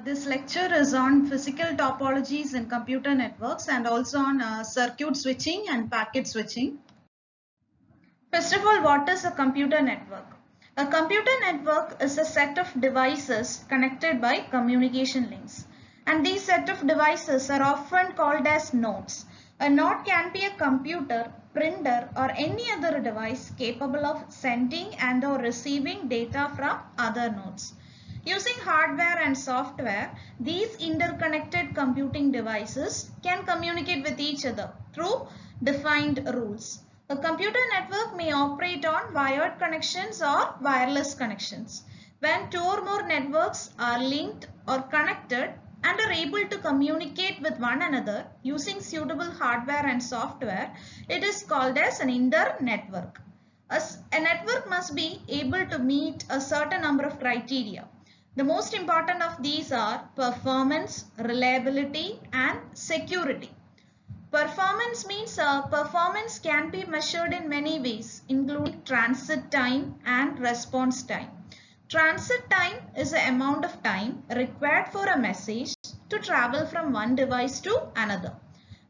This lecture is on physical topologies in computer networks and also on circuit switching and packet switching. First of all, what is a computer network? A computer network is a set of devices connected by communication links. And these set of devices are often called as nodes. A node can be a computer, printer or any other device capable of sending and or receiving data from other nodes. Using hardware and software, these interconnected computing devices can communicate with each other through defined rules. A computer network may operate on wired connections or wireless connections. When two or more networks are linked or connected and are able to communicate with one another using suitable hardware and software, it is called as an inter-network. A network must be able to meet a certain number of criteria. The most important of these are performance, reliability and security. Performance means performance can be measured in many ways, including transit time and response time. Transit time is the amount of time required for a message to travel from one device to another.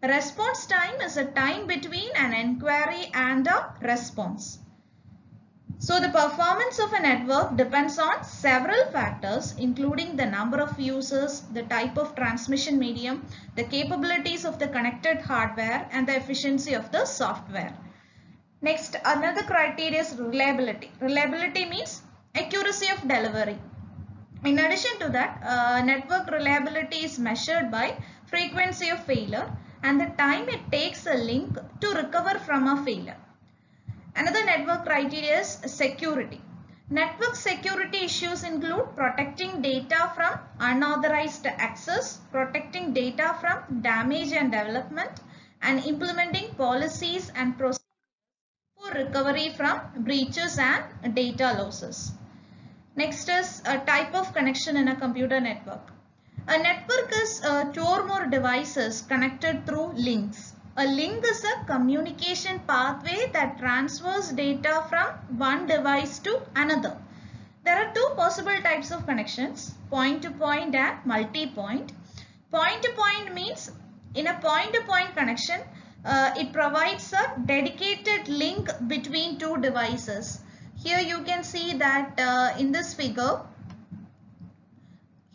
Response time is a time between an inquiry and a response. So the performance of a network depends on several factors, including the number of users, the type of transmission medium, the capabilities of the connected hardware and the efficiency of the software. Next, another criteria is reliability. Reliability means accuracy of delivery. In addition to that, network reliability is measured by frequency of failure and the time it takes a link to recover from a failure. Another network criteria is security. Network security issues include protecting data from unauthorized access, protecting data from damage and development, and implementing policies and procedures for recovery from breaches and data losses. Next is a type of connection in a computer network. A network is two or more devices connected through links. A link is a communication pathway that transfers data from one device to another. There are two possible types of connections, point-to-point and multi-point. Point-to-point means in a point-to-point connection, it provides a dedicated link between two devices. Here you can see that in this figure,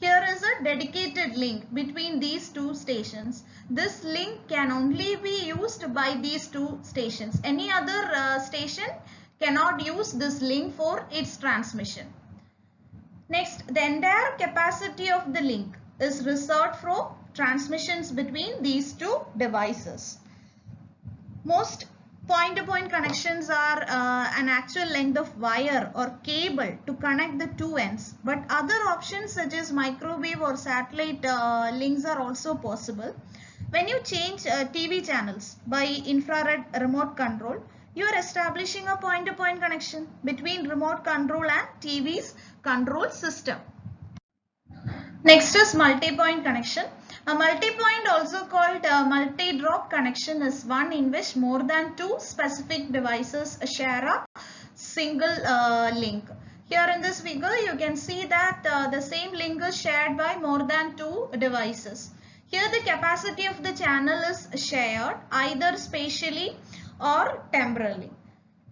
here is a dedicated link between these two stations. This link can only be used by these two stations. Any other station cannot use this link for its transmission. Next, the entire capacity of the link is reserved for transmissions between these two devices. Most point-to-point connections are an actual length of wire or cable to connect the two ends, but other options such as microwave or satellite links are also possible. When you change TV channels by infrared remote control, you are establishing a point-to-point connection between remote control and TV's control system. Next is multi-point connection. A multi-point, also called a multi-drop connection, is one in which more than two specific devices share a single link. Here in this figure you can see that the same link is shared by more than two devices. Here the capacity of the channel is shared either spatially or temporally.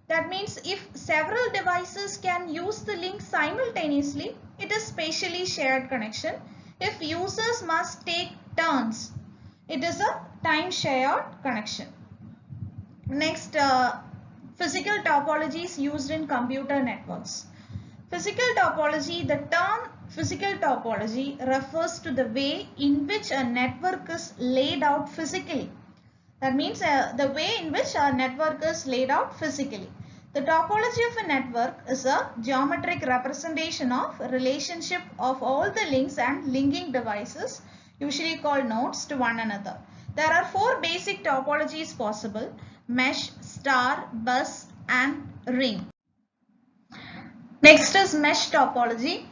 That means if several devices can use the link simultaneously, it is spatially shared connection. If users must take turns, it is a time shared connection. Next, physical topologies used in computer networks. Physical topology, the term physical topology refers to the way in which a network is laid out physically. That means the way in which a network is laid out physically. The topology of a network is a geometric representation of a relationship of all the links and linking devices, usually called nodes, to one another. There are four basic topologies possible: mesh, star, bus and ring. Next is mesh topology.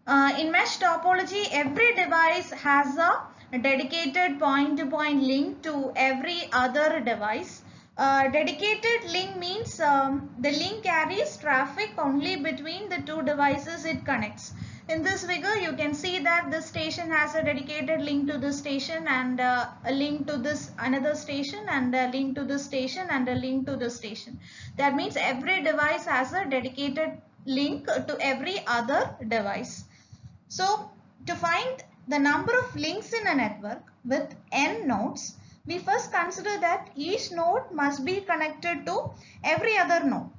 In mesh topology, every device has a dedicated point-to-point link to every other device. Dedicated link means the link carries traffic only between the two devices it connects. In this figure, you can see that this station has a dedicated link to this station, and a link to this another station, and a link to this station, and a link to this station. That means every device has a dedicated link to every other device. So to find the number of links in a network with n nodes, we first consider that each node must be connected to every other node.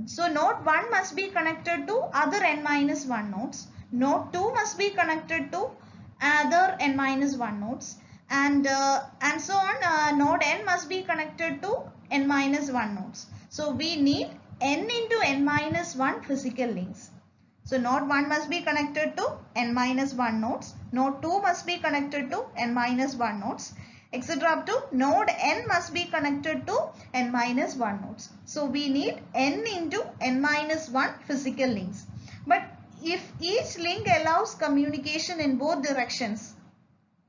So node 1 must be connected to other n minus 1 nodes. Node 2 must be connected to other n minus 1 nodes, and so on. Node n must be connected to n minus 1 nodes. So we need n into n minus 1 physical links. So node 1 must be connected to n minus 1 nodes. Node 2 must be connected to n minus 1 nodes, etc. up to node n must be connected to n minus 1 nodes. So we need n into n minus 1 physical links. But if each link allows communication in both directions,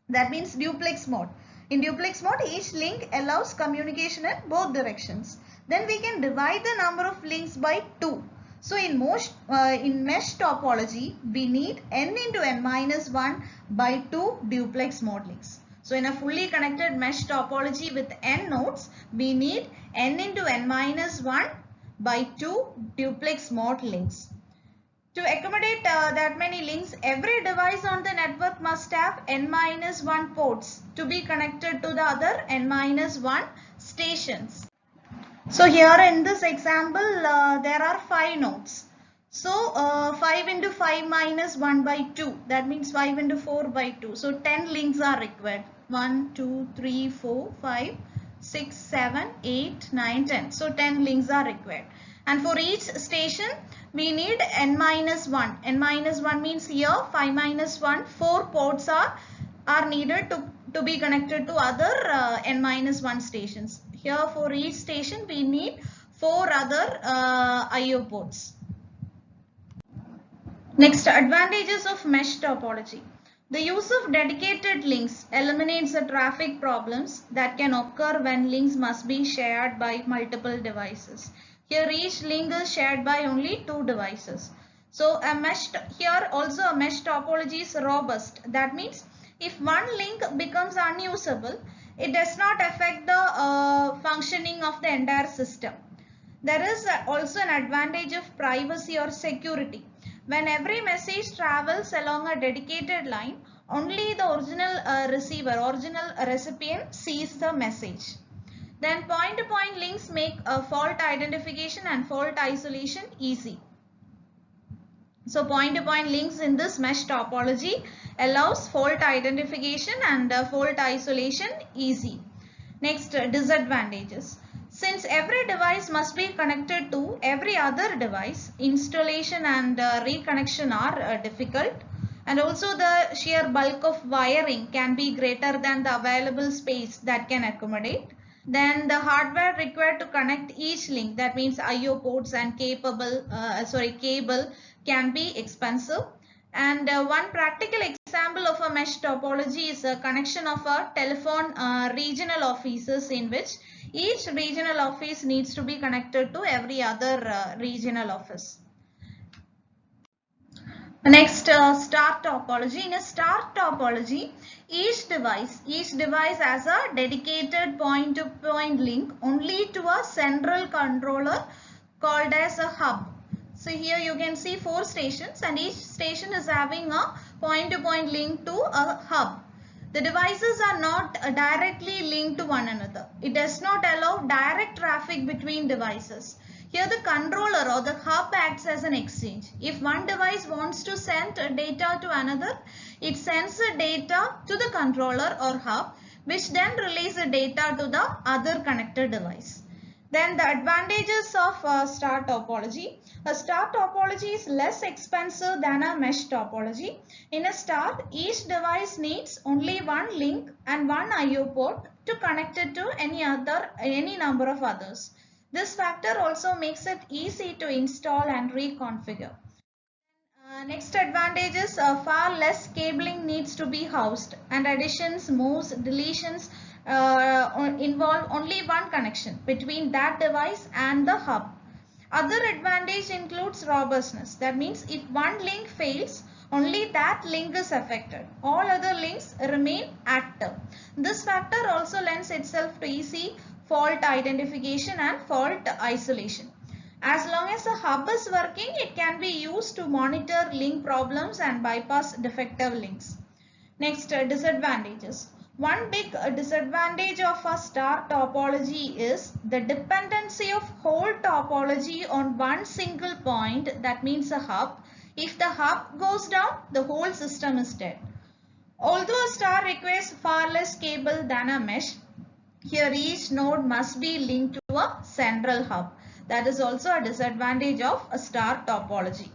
that means duplex mode. In duplex mode, each link allows communication in both directions. Then we can divide the number of links by 2. So in mesh topology, we need n into n minus 1 by 2 duplex mode links. So in a fully connected mesh topology with n nodes, we need n into n minus 1 by 2 duplex mode links. To accommodate that many links, every device on the network must have n minus 1 ports to be connected to the other n minus 1 stations. So here in this example, there are 5 nodes. So 5 into 5 minus 1 by 2, that means 5 into 4 by 2. So 10 links are required. 1, 2, 3, 4, 5, 6, 7, 8, 9, 10. So 10 links are required. And for each station, we need n minus 1. N minus 1 means here 5 minus 1, 4 ports are needed to be connected to other n minus 1 stations. Here for each station, we need 4 other IO ports. Next, advantages of mesh topology. The use of dedicated links eliminates the traffic problems that can occur when links must be shared by multiple devices. Here each link is shared by only 2 devices. So here also a mesh topology is robust. That means if one link becomes unusable, it does not affect the functioning of the entire system. There is also an advantage of privacy or security. When every message travels along a dedicated line, only the original recipient sees the message. Then point-to-point links make fault identification and fault isolation easy. So point-to-point links in this mesh topology allows fault identification and fault isolation easy. Next, disadvantages. Since every device must be connected to every other device, installation and reconnection are difficult, and also the sheer bulk of wiring can be greater than the available space that can accommodate. Then the hardware required to connect each link, that means IO ports and cable can be expensive. And one practical example of a mesh topology is a connection of a telephone regional offices, in which each regional office needs to be connected to every other regional office. Next, star topology. In a star topology, each device has a dedicated point-to-point link only to a central controller called as a hub. So here you can see 4 stations, and each station is having a point-to-point link to a hub. The devices are not directly linked to one another. It does not allow direct traffic between devices. Here the controller or the hub acts as an exchange. If one device wants to send data to another, it sends the data to the controller or hub, which then relays the data to the other connected device. Then the advantages of star topology. A star topology is less expensive than a mesh topology. In a star, each device needs only one link and one IO port to connect it to any number of others. This factor also makes it easy to install and reconfigure. Next advantage is far less cabling needs to be housed, and additions, moves, deletions involve only one connection between that device and the hub. Other advantage includes robustness. That means if one link fails, Only that link is affected. All other links remain active. This factor also lends itself to easy fault identification and fault isolation. As long as the hub is working, it can be used to monitor link problems and bypass defective links. Next, disadvantages. One big disadvantage of a star topology is the dependency of whole topology on one single point, that means a hub. If the hub goes down, the whole system is dead. Although a star requires far less cable than a mesh, here each node must be linked to a central hub. That is also a disadvantage of a star topology.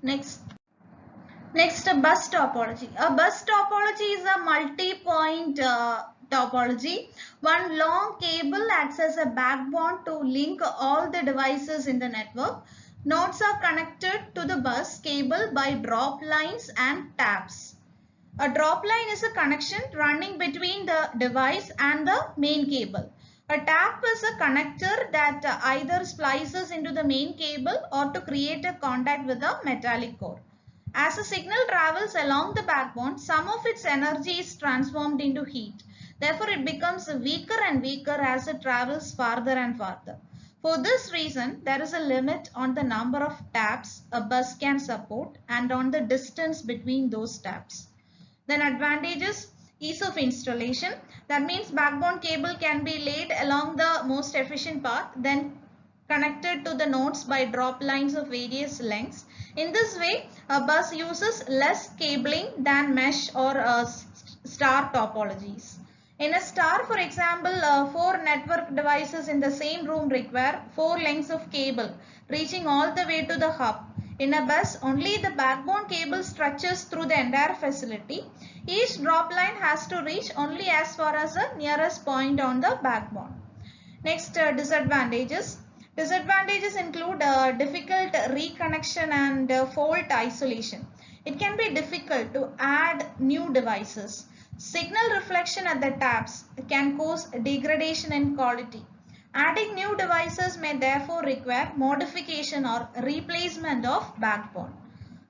Next, bus topology. A bus topology is a multi-point topology. One long cable acts as a backbone to link all the devices in the network. Nodes are connected to the bus cable by drop lines and taps. A drop line is a connection running between the device and the main cable. A tap is a connector that either splices into the main cable or to create a contact with a metallic core. As the signal travels along the backbone, some of its energy is transformed into heat. Therefore, it becomes weaker and weaker as it travels farther and farther. For this reason, there is a limit on the number of taps a bus can support and on the distance between those taps. Then advantages: ease of installation. That means backbone cable can be laid along the most efficient path, then connected to the nodes by drop lines of various lengths. In this way, a bus uses less cabling than mesh or star topologies. In a star, for example, 4 network devices in the same room require 4 lengths of cable reaching all the way to the hub. In a bus, only the backbone cable stretches through the entire facility. Each drop line has to reach only as far as the nearest point on the backbone. Next, disadvantages. Disadvantages include difficult reconnection and fault isolation. It can be difficult to add new devices. Signal reflection at the taps can cause degradation in quality. Adding new devices may therefore require modification or replacement of backbone.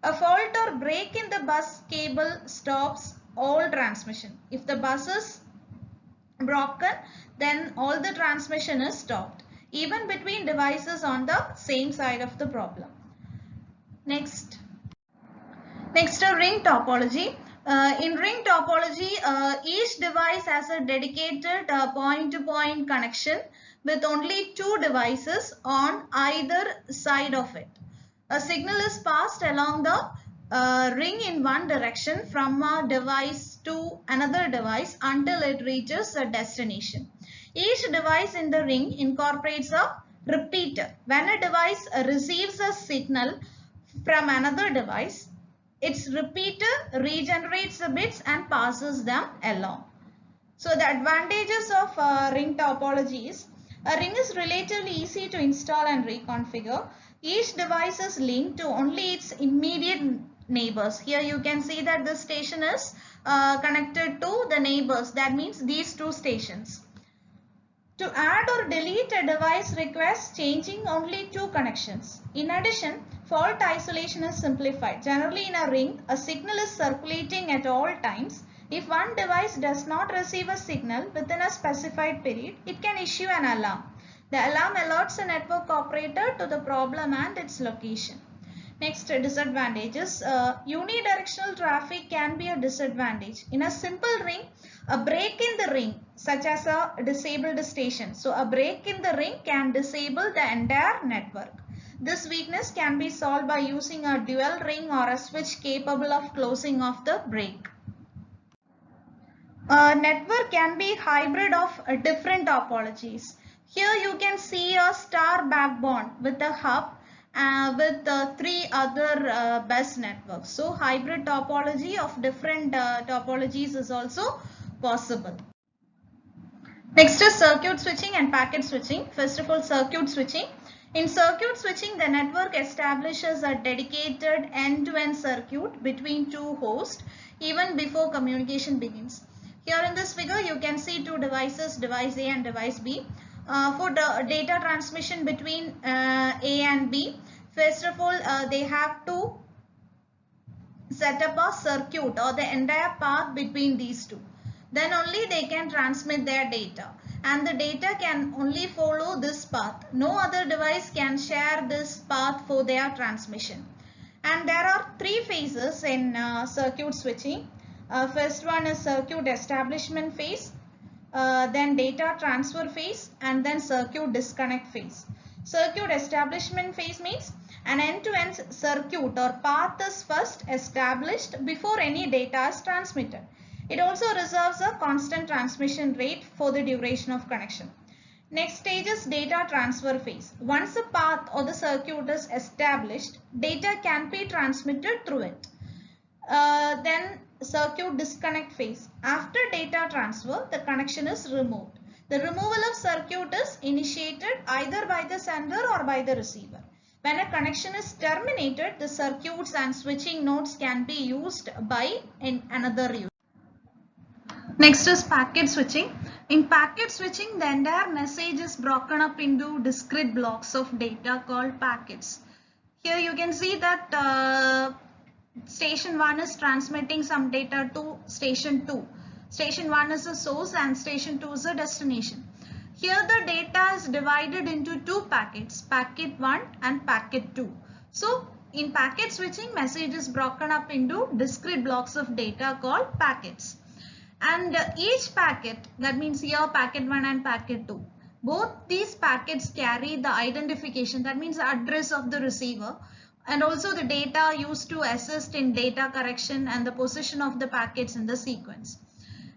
A fault or break in the bus cable stops all transmission. If the bus is broken, then all the transmission is stopped, even between devices on the same side of the problem. Next, a ring topology. In ring topology, each device has a dedicated point-to-point connection with only 2 devices on either side of it. A signal is passed along the ring in one direction from a device to another device until it reaches a destination. Each device in the ring incorporates a repeater. When a device receives a signal from another device, its repeater regenerates the bits and passes them along. So the advantages of ring topology is: a ring is relatively easy to install and reconfigure. Each device is linked to only its immediate neighbors. Here you can see that this station is connected to the neighbors. That means these 2 stations. To add or delete a device requires changing only 2 connections. In addition, fault isolation is simplified. Generally in a ring, a signal is circulating at all times. If one device does not receive a signal within a specified period, it can issue an alarm. The alarm alerts the network operator to the problem and its location. Next, disadvantages. Unidirectional traffic can be a disadvantage. In a simple ring, a break in the ring, such as a disabled station. So a break in the ring can disable the entire network. This weakness can be solved by using a dual ring or a switch capable of closing off the break. A network can be hybrid of different topologies. Here you can see a star backbone with a hub with 3 other bus networks. So hybrid topology of different topologies is also possible. Next is circuit switching and packet switching. First of all, circuit switching. In circuit switching, the network establishes a dedicated end-to-end circuit between 2 hosts even before communication begins. Here in this figure, you can see 2 devices, device A and device B. For the data transmission between A and B, first of all, they have to set up a circuit or the entire path between these two. Then only they can transmit their data, and the data can only follow this path. No other device can share this path for their transmission. And there are three phases in circuit switching. First one is circuit establishment phase, then data transfer phase, and then circuit disconnect phase. Circuit establishment phase means an end-to-end circuit or path is first established before any data is transmitted. It also reserves a constant transmission rate for the duration of connection. Next stage is data transfer phase. Once a path or the circuit is established, data can be transmitted through it. Then circuit disconnect phase. After data transfer, the connection is removed. The removal of circuit is initiated either by the sender or by the receiver. When a connection is terminated, the circuits and switching nodes can be used by another user. Next is packet switching. In packet switching, the entire message is broken up into discrete blocks of data called packets. Here you can see that station 1 is transmitting some data to station 2. Station 1 is a source and station 2 is a destination. Here the data is divided into two packets, packet 1 and packet 2. So in packet switching, message is broken up into discrete blocks of data called packets. And each packet, that means here packet 1 and packet 2, both these packets carry the identification, that means the address of the receiver, and also the data used to assist in data correction and the position of the packets in the sequence.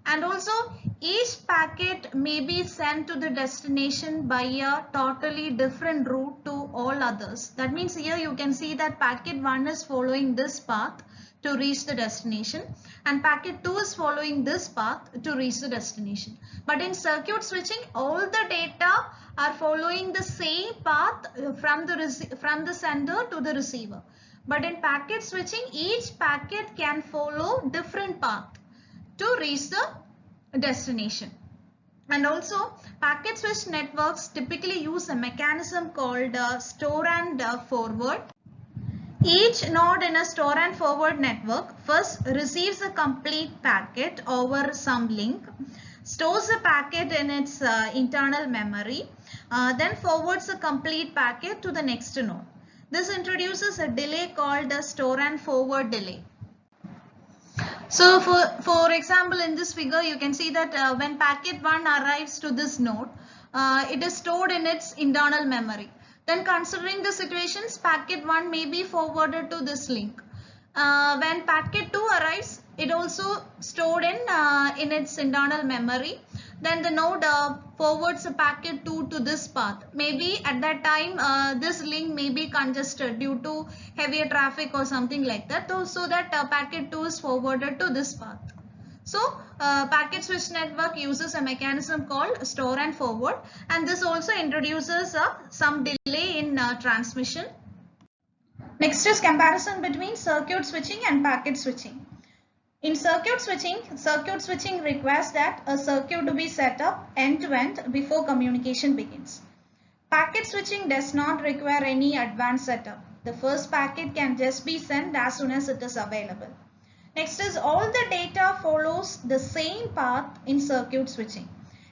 And also each packet may be sent to the destination by a totally different route to all others. That means here you can see that packet 1 is following this path to reach the destination, and packet 2 is following this path to reach the destination. But in circuit switching, all the data are following the same path from the sender to the receiver. But in packet switching, each packet can follow different path to reach the destination. And also packet switch networks typically use a mechanism called store and forward. Each node in a store and forward network first receives a complete packet over some link, stores the packet in its internal memory, then forwards a complete packet to the next node. This introduces a delay called the store and forward delay. So for example, in this figure you can see that when packet 1 arrives to this node, it is stored in its internal memory. Then considering the situations, packet 1 may be forwarded to this link. When packet 2 arrives, it also stored in its internal memory. Then the node forwards a packet 2 to this path. Maybe at that time this link may be congested due to heavier traffic or something like that. So that packet 2 is forwarded to this path. So packet switch network uses a mechanism called store and forward, and this also introduces some delay in transmission. Next is comparison between circuit switching and packet switching. In circuit switching requires that a circuit to be set up end to end before communication begins. Packet switching does not require any advanced setup. The first packet can just be sent as soon as it is available. Next is all the data follows the same path in circuit switching.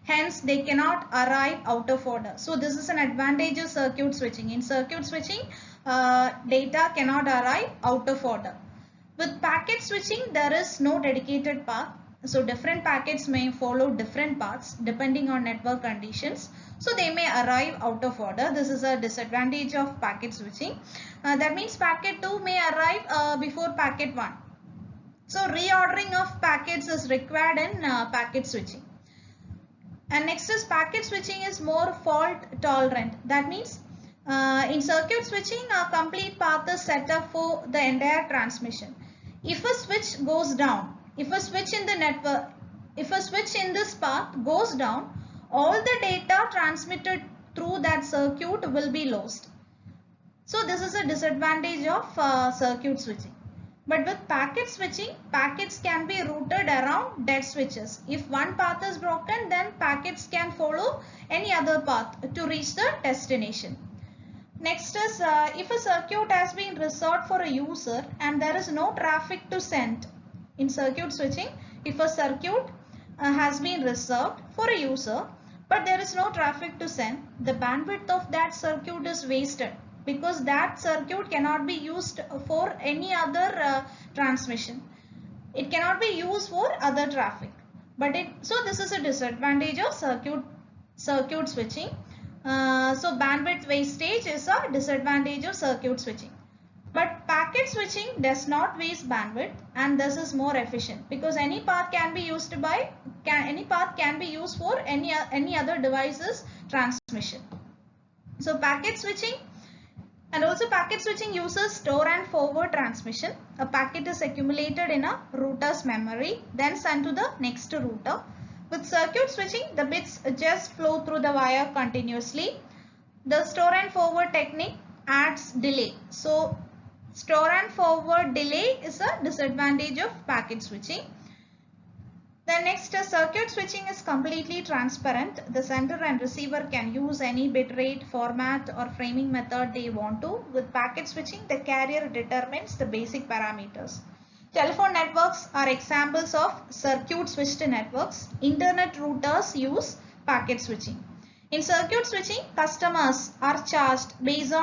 Hence, they cannot arrive out of order. So, this is an advantage of circuit switching. In circuit switching, data cannot arrive out of order. With packet switching, there is no dedicated path. So, different packets may follow different paths depending on network conditions. So, they may arrive out of order. This is a disadvantage of packet switching. That means packet 2 may arrive before packet 1. So reordering of packets is required in packet switching. And next is packet switching is more fault tolerant. That means in circuit switching, a complete path is set up for the entire transmission. If a switch goes down, if a switch in the network, if a switch in this path goes down, all the data transmitted through that circuit will be lost. So this is a disadvantage of circuit switching. But with packet switching, packets can be routed around dead switches. If one path is broken, then packets can follow any other path to reach the destination. Next is if a circuit has been reserved for a user and there is no traffic to send. In circuit switching, if a circuit has been reserved for a user but there is no traffic to send, the bandwidth of that circuit is wasted because that circuit cannot be used for any other transmission. It cannot be used for other traffic. So this is a disadvantage of circuit switching. So bandwidth wastage is a disadvantage of circuit switching. But packet switching does not waste bandwidth and this is more efficient because any path can be used for any other device's transmission. So packet switching uses store and forward transmission. A packet is accumulated in a router's memory, then sent to the next router. With circuit switching, the bits just flow through the wire continuously. The store and forward technique adds delay. So store and forward delay is a disadvantage of packet switching. The next circuit switching is completely transparent. The sender and receiver can use any bitrate, format or framing method they want to. With packet switching, the carrier determines the basic parameters. Telephone networks are examples of circuit switched networks. Internet routers use packet switching. In circuit switching, customers are charged based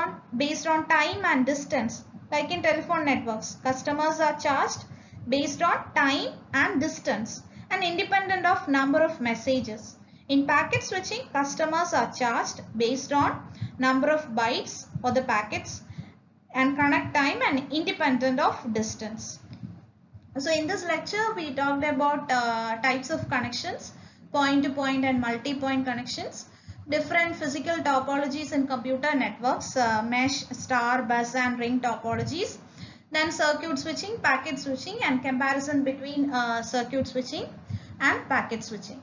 on time and distance. Like in telephone networks, customers are charged based on time and distance and independent of number of messages. In packet switching, customers are charged based on number of bytes or the packets and connect time and independent of distance. So in this lecture, we talked about types of connections, point-to-point and multi-point connections, different physical topologies in computer networks, mesh, star, bus and ring topologies, then circuit switching, packet switching and comparison between circuit switching and packet switching.